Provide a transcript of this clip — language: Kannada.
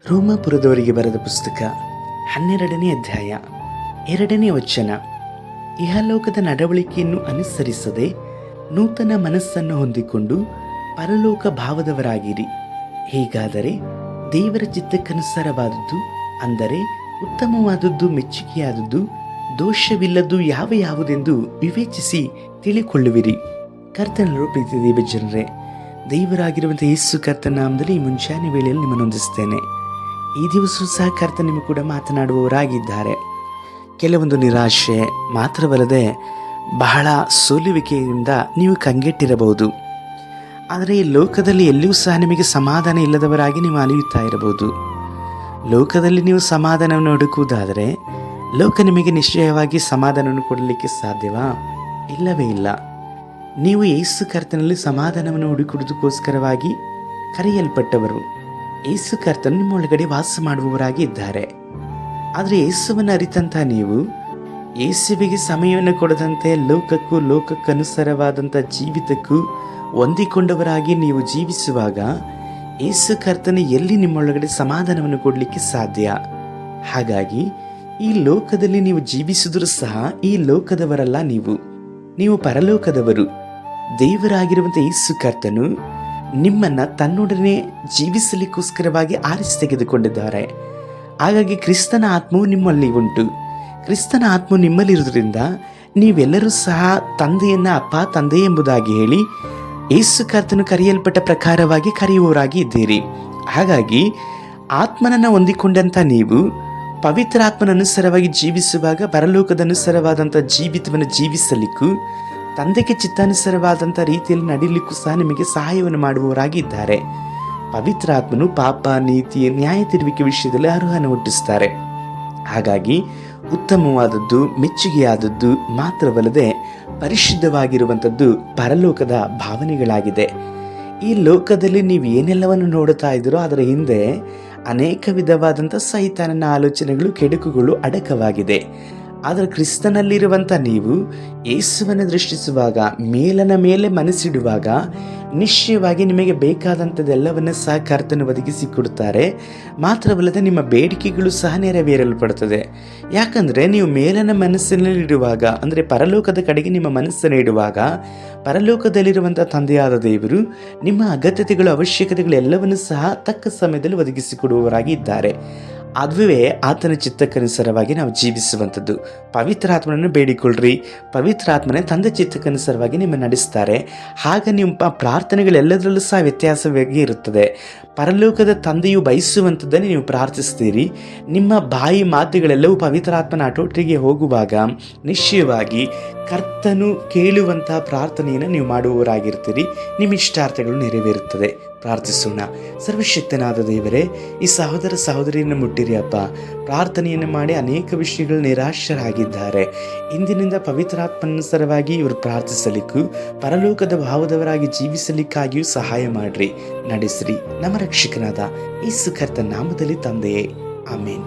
ರೋಮಾಪುರದವರಿಗೆ ಬರೆದ ಪುಸ್ತಕ 12ನೇ ಅಧ್ಯಾಯ 2ನೇ ವಚನ. ಇಹಲೋಕದ ನಡವಳಿಕೆಯನ್ನು ಅನುಸರಿಸದೆ ನೂತನ ಮನಸ್ಸನ್ನು ಹೊಂದಿಕೊಂಡು ಪರಲೋಕ ಭಾವದವರಾಗಿರಿ. ಹೀಗಾದರೆ ದೇವರ ಚಿತ್ತಕ್ಕನುಸಾರವಾದದ್ದು, ಅಂದರೆ ಉತ್ತಮವಾದದ್ದು, ಮೆಚ್ಚುಗೆಯಾದದ್ದು, ದೋಷವಿಲ್ಲದ್ದು ಯಾವುದೆಂದು ವಿವೇಚಿಸಿ ತಿಳಿಕೊಳ್ಳುವಿರಿ. ಕರ್ತನಲ್ಲೂ ಪ್ರೀತಿ ದೇವ ಜನರೇ, ದೇವರಾಗಿರುವಂಥ ಯೇಸು ಕರ್ತನ ನಾಮದಲ್ಲಿ ಈ ಮುಂಜಾನೆ ವೇಳೆಯಲ್ಲಿ ನಿಮ್ಮನ್ನು ಹೊಂದಿಸ್ತೇನೆ. ಈ ದಿವಸ ಸಹ ಕರ್ತ ನಿಮ್ಮ ಕೂಡ ಮಾತನಾಡುವವರಾಗಿದ್ದಾರೆ. ಕೆಲವೊಂದು ನಿರಾಶೆ ಮಾತ್ರವಲ್ಲದೆ ಬಹಳ ಸೋಲುವಿಕೆಯಿಂದ ನೀವು ಕಂಗೆಟ್ಟಿರಬಹುದು. ಆದರೆ ಈ ಲೋಕದಲ್ಲಿ ಎಲ್ಲಿಯೂ ಸಹ ನಿಮಗೆ ಸಮಾಧಾನ ಇಲ್ಲದವರಾಗಿ ನೀವು ಅಲಿಯುತ್ತಾ ಇರಬಹುದು. ಲೋಕದಲ್ಲಿ ನೀವು ಸಮಾಧಾನವನ್ನು ಹುಡುಕುವುದಾದರೆ ಲೋಕ ನಿಮಗೆ ನಿಶ್ಚಯವಾಗಿ ಸಮಾಧಾನವನ್ನು ಕೊಡಲಿಕ್ಕೆ ಸಾಧ್ಯವಾ? ಇಲ್ಲವೇ ಇಲ್ಲ. ನೀವು ಯೇಸು ಕರ್ತನಲ್ಲಿ ಸಮಾಧಾನವನ್ನು ಹುಡುಕುವುದಕ್ಕೋಸ್ಕರವಾಗಿ ಕರೆಯಲ್ಪಟ್ಟವರು. ಯೇಸು ಕರ್ತನು ನಿಮ್ಮೊಳಗಡೆ ವಾಸ ಮಾಡುವವರಾಗಿ ಇದ್ದಾರೆ. ಆದರೆ ಯೇಸುವನ್ನು ಅರಿತಂಥ ನೀವು ಯೇಸುವಿಗೆ ಸಮಯವನ್ನು ಕೊಡದಂತೆ ಲೋಕಕ್ಕನುಸಾರವಾದಂಥ ಜೀವಿತಕ್ಕೂ ಹೊಂದಿಕೊಂಡವರಾಗಿ ನೀವು ಜೀವಿಸುವಾಗ ಯೇಸು ಕರ್ತನು ಎಲ್ಲಿ ನಿಮ್ಮೊಳಗಡೆ ಸಮಾಧಾನವನ್ನು ಕೊಡಲಿಕ್ಕೆ ಸಾಧ್ಯ? ಹಾಗಾಗಿ ಈ ಲೋಕದಲ್ಲಿ ನೀವು ಜೀವಿಸಿದರೂ ಸಹ ಈ ಲೋಕದವರಲ್ಲ. ನೀವು ಪರಲೋಕದವರು. ದೇವರಾಗಿರುವಂಥ ಯೇಸು ಕರ್ತನು ನಿಮ್ಮನ್ನು ತನ್ನೊಡನೆ ಜೀವಿಸಲಿಕ್ಕೋಸ್ಕರವಾಗಿ ಆರಿಸಿ ತೆಗೆದುಕೊಂಡಿದ್ದಾರೆ. ಹಾಗಾಗಿ ಕ್ರಿಸ್ತನ ಆತ್ಮವು ನಿಮ್ಮಲ್ಲಿ ಉಂಟು. ಕ್ರಿಸ್ತನ ಆತ್ಮವು ನಿಮ್ಮಲ್ಲಿರುವುದರಿಂದ ನೀವೆಲ್ಲರೂ ಸಹ ತಂದೆಯನ್ನು ಅಪ್ಪ, ತಂದೆ ಎಂಬುದಾಗಿ ಹೇಳಿ ಯೇಸು ಕರ್ತನು ಕರೆಯಲ್ಪಟ್ಟ ಪ್ರಕಾರವಾಗಿ ಕರೆಯುವವರಾಗಿ ಇದ್ದೀರಿ. ಹಾಗಾಗಿ ಆತ್ಮನನ್ನು ಹೊಂದಿಕೊಂಡಂಥ ನೀವು ಪವಿತ್ರ ಆತ್ಮನ ಅನುಸಾರವಾಗಿ ಜೀವಿಸುವಾಗ ಪರಲೋಕದ ಅನುಸಾರವಾದಂಥ ಜೀವಿತವನ್ನು ಜೀವಿಸಲಿಕ್ಕೂ ತಂದೆಗೆ ಚಿತ್ತಾನುಸಾರವಾದಂಥ ರೀತಿಯಲ್ಲಿ ನಡೀಲಿಕ್ಕೂ ಸಹ ನಿಮಗೆ ಸಹಾಯವನ್ನು ಮಾಡುವವರಾಗಿದ್ದಾರೆ. ಪವಿತ್ರ ಆತ್ಮನು ಪಾಪ, ನೀತಿ, ನ್ಯಾಯ ತಿರುವಿಕೆ ವಿಷಯದಲ್ಲಿ ಅರ್ಹನ ಹುಟ್ಟಿಸ್ತಾರೆ. ಹಾಗಾಗಿ ಉತ್ತಮವಾದದ್ದು, ಮೆಚ್ಚುಗೆಯಾದದ್ದು ಮಾತ್ರವಲ್ಲದೆ ಪರಿಶುದ್ಧವಾಗಿರುವಂಥದ್ದು ಪರಲೋಕದ ಭಾವನೆಗಳಾಗಿದೆ. ಈ ಲೋಕದಲ್ಲಿ ನೀವು ಏನೆಲ್ಲವನ್ನು ನೋಡುತ್ತಾ ಇದ್ದೀರೋ ಅದರ ಹಿಂದೆ ಅನೇಕ ವಿಧವಾದಂಥ ಸೈತಾನನ ಆಲೋಚನೆಗಳು, ಕೆಡುಕುಗಳು ಅಡಕವಾಗಿದೆ. ಆದರೆ ಕ್ರಿಸ್ತನಲ್ಲಿರುವಂಥ ನೀವು ಯೇಸುವನ್ನು ದೃಷ್ಟಿಸುವಾಗ, ಮೇಲನ ಮೇಲೆ ಮನಸ್ಸಿಡುವಾಗ ನಿಶ್ಚಯವಾಗಿ ನಿಮಗೆ ಬೇಕಾದಂಥದ್ದೆಲ್ಲವನ್ನ ಸಹ ಕರ್ತನು ಒದಗಿಸಿಕೊಡುತ್ತಾರೆ. ಮಾತ್ರವಲ್ಲದೆ ನಿಮ್ಮ ಬೇಡಿಕೆಗಳು ಸಹ ನೆರವೇರಲ್ಪಡುತ್ತದೆ. ಯಾಕಂದರೆ ನೀವು ಮೇಲನ ಮನಸ್ಸಿನಲ್ಲಿಡುವಾಗ, ಅಂದರೆ ಪರಲೋಕದ ಕಡೆಗೆ ನಿಮ್ಮ ಮನಸ್ಸನ್ನು ಇಡುವಾಗ, ಪರಲೋಕದಲ್ಲಿರುವಂಥ ತಂದೆಯಾದ ದೇವರು ನಿಮ್ಮ ಅಗತ್ಯತೆಗಳು, ಅವಶ್ಯಕತೆಗಳು ಎಲ್ಲವನ್ನೂ ಸಹ ತಕ್ಕ ಸಮಯದಲ್ಲಿ ಒದಗಿಸಿಕೊಡುವವರಾಗಿ ಇದ್ದಾರೆ. ಅದುವೇ ಆತನ ಚಿತ್ತಕ್ಕನುಸಾರವಾಗಿ ನಾವು ಜೀವಿಸುವಂಥದ್ದು. ಪವಿತ್ರಾತ್ಮನನ್ನು ಬೇಡಿಕೊಳ್ಳ್ರಿ, ಪವಿತ್ರಾತ್ಮನೇ ತಂದೆ ಚಿತ್ತಕ್ಕನುಸಾರವಾಗಿ ನಿಮ್ಮ ನಡೆಸ್ತಾರೆ. ಆಗ ನಿಮ್ಮ ಪ್ರಾರ್ಥನೆಗಳೆಲ್ಲದರಲ್ಲೂ ಸಹ ವ್ಯತ್ಯಾಸವಾಗಿ ಇರುತ್ತದೆ. ಪರಲೋಕದ ತಂದೆಯು ಬಯಸುವಂಥದ್ದನ್ನು ನೀವು ಪ್ರಾರ್ಥಿಸ್ತೀರಿ. ನಿಮ್ಮ ಬಾಯಿ ಮಾತುಗಳೆಲ್ಲವೂ ಪವಿತ್ರಾತ್ಮನ ಹತೋಟಿಗೆ ಹೋಗುವಾಗ ನಿಶ್ಚಯವಾಗಿ ಕರ್ತನು ಕೇಳುವಂತಹ ಪ್ರಾರ್ಥನೆಯನ್ನು ನೀವು ಮಾಡುವವರಾಗಿರ್ತೀರಿ. ನಿಮ್ಮ ಇಷ್ಟಾರ್ಥಗಳು ನೆರವೇರುತ್ತದೆ. ಪ್ರಾರ್ಥಿಸೋಣ. ಸರ್ವಶಕ್ತನಾದ ದೇವರೇ, ಈ ಸಹೋದರ ಸಹೋದರಿಯನ್ನು ಮುಟ್ಟಿರಿ ಅಪ್ಪ. ಪ್ರಾರ್ಥನೆಯನ್ನು ಮಾಡಿ ಅನೇಕ ವಿಷಯಗಳು ನಿರಾಶರಾಗಿದ್ದಾರೆ. ಇಂದಿನಿಂದ ಪವಿತ್ರಾತ್ಮನುಸಾರವಾಗಿ ಇವರು ಪ್ರಾರ್ಥಿಸಲಿಕ್ಕೂ ಪರಲೋಕದ ಭಾವದವರಾಗಿ ಜೀವಿಸಲಿಕ್ಕಾಗಿಯೂ ಸಹಾಯ ಮಾಡ್ರಿ, ನಡೆಸ್ರಿ. ನಮ್ಮ ರಕ್ಷಕನಾದ ಯೇಸು ಕರ್ತನ ನಾಮದಲ್ಲಿ ತಂದೆಯೇ, ಆಮೇನ್.